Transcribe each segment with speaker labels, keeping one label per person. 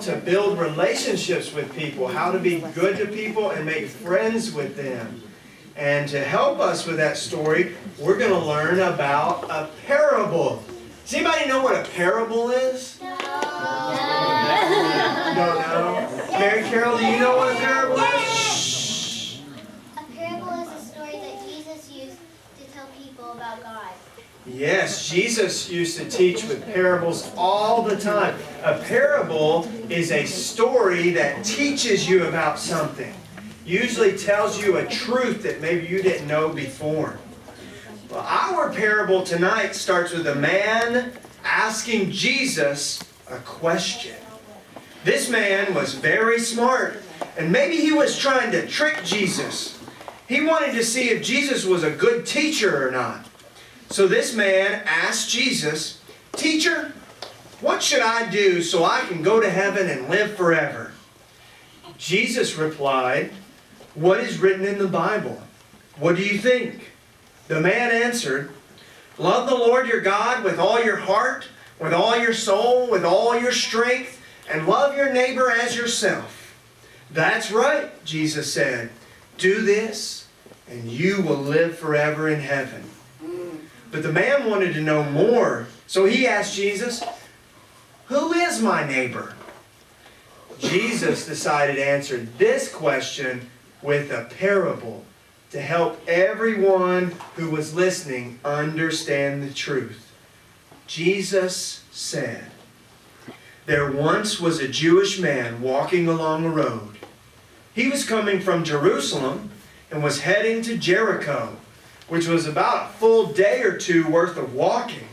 Speaker 1: to build relationships with people, how to be good to people and make friends with them. And to help us with that story, we're going to learn about a parable. Does anybody know what a parable is?
Speaker 2: No.
Speaker 1: Don't know? Mary Carol, do you know what a parable is?
Speaker 2: A parable is a story that Jesus used to tell people about God.
Speaker 1: Yes, Jesus used to teach with parables all the time. A parable is a story that teaches you about something. Usually tells you a truth that maybe you didn't know before. Well, our parable tonight starts with a man asking Jesus a question. This man was very smart, and maybe he was trying to trick Jesus. He wanted to see if Jesus was a good teacher or not. So this man asked Jesus, "Teacher, what should I do so I can go to heaven and live forever?" Jesus replied, "What is written in the Bible? What do you think?" The man answered, "Love the Lord your God with all your heart, with all your soul, with all your strength, and love your neighbor as yourself." "That's right," Jesus said. "Do this, and you will live forever in heaven." But the man wanted to know more, so he asked Jesus, "Who is my neighbor?" Jesus decided to answer this question with a parable to help everyone who was listening understand the truth. Jesus said, "There once was a Jewish man walking along a road. He was coming from Jerusalem and was heading to Jericho, which was about a full day or two worth of walking.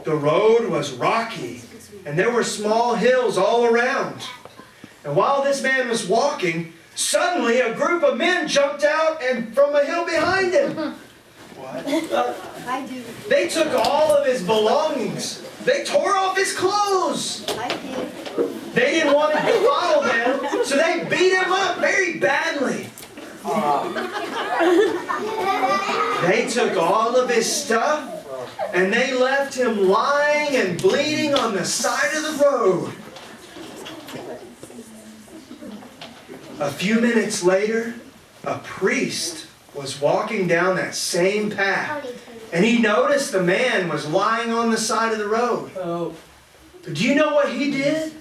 Speaker 1: The road was rocky, and there were small hills all around. And while this man was walking, suddenly a group of men jumped out and from a hill behind him." What?
Speaker 2: I do.
Speaker 1: They took all of his belongings. They tore off his clothes.
Speaker 2: I do.
Speaker 1: They didn't want him to follow them, so they beat him up very badly. They took all of his stuff and they left him lying and bleeding on the side of the road. A few minutes later, a priest was walking down that same path, and he noticed the man was lying on the side of the road. But do you know what he did?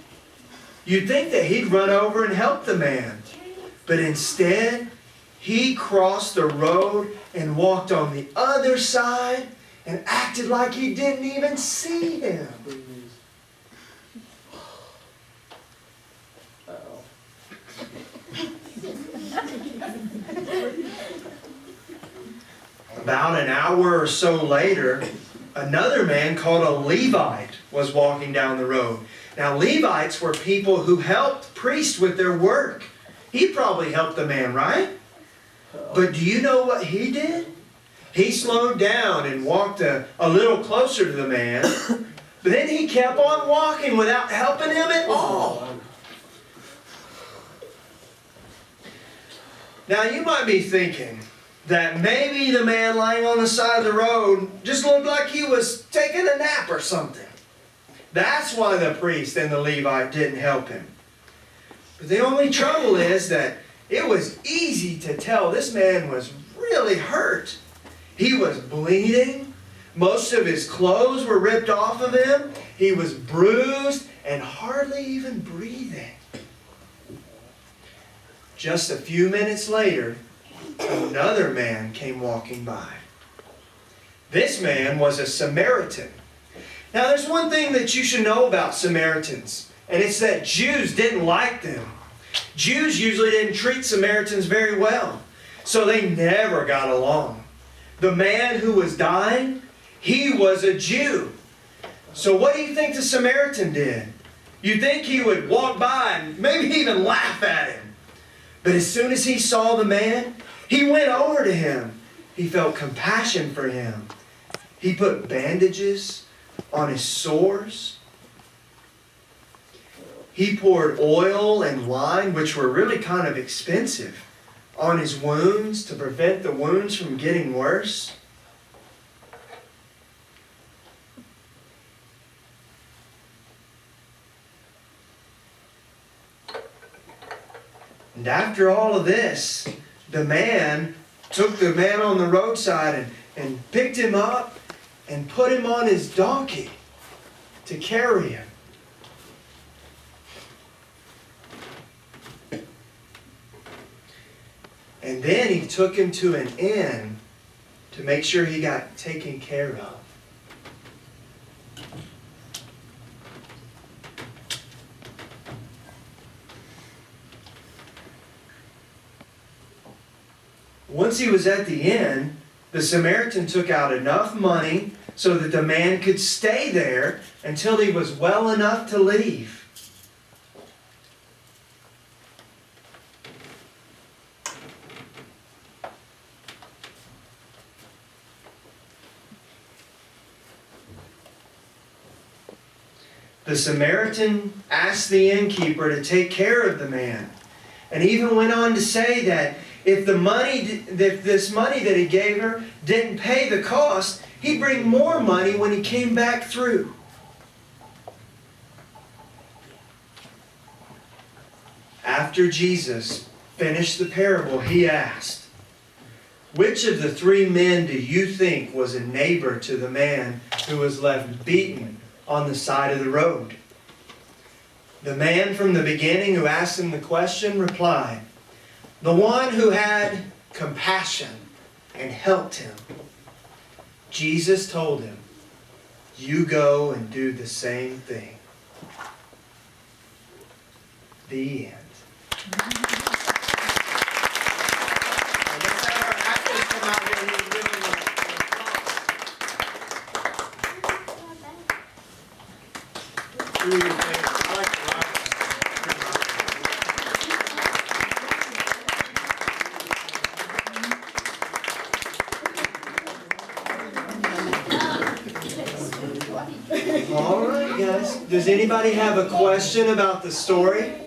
Speaker 1: You'd think that he'd run over and help the man, but instead, he crossed the road and walked on the other side and acted like he didn't even see him. About an hour or so later, another man called a Levite was walking down the road. Now, Levites were people who helped priests with their work. He probably helped the man, right? But do you know what he did? He slowed down and walked a little closer to the man, but then he kept on walking without helping him at all. Now, you might be thinking that maybe the man lying on the side of the road just looked like he was taking a nap or something. That's why the priest and the Levite didn't help him. But the only trouble is that it was easy to tell this man was really hurt. He was bleeding. Most of his clothes were ripped off of him. He was bruised and hardly even breathing. Just a few minutes later, another man came walking by. This man was a Samaritan. Now, there's one thing that you should know about Samaritans, and it's that Jews didn't like them. Jews usually didn't treat Samaritans very well, so they never got along. The man who was dying, he was a Jew. So what do you think the Samaritan did? You'd think he would walk by and maybe even laugh at him. But as soon as he saw the man, he went over to him. He felt compassion for him. He put bandages on his sores. He poured oil and wine, which were really kind of expensive, on his wounds to prevent the wounds from getting worse. And after all of this, the man took the man on the roadside and picked him up and put him on his donkey to carry him. And then he took him to an inn to make sure he got taken care of. Once he was at the inn, the Samaritan took out enough money so that the man could stay there until he was well enough to leave. The Samaritan asked the innkeeper to take care of the man, and even went on to say that if this money that he gave her didn't pay the cost, he'd bring more money when he came back through. After Jesus finished the parable, he asked, "Which of the 3 men do you think was a neighbor to the man who was left beaten on the side of the road?" The man from the beginning who asked him the question replied, "The one who had compassion and helped him." Jesus told him, "You go and do the same thing." The end. Let's have our actors come out here and give them a do your thing. I like the Roberts. All right, guys. Does anybody have a question about the story?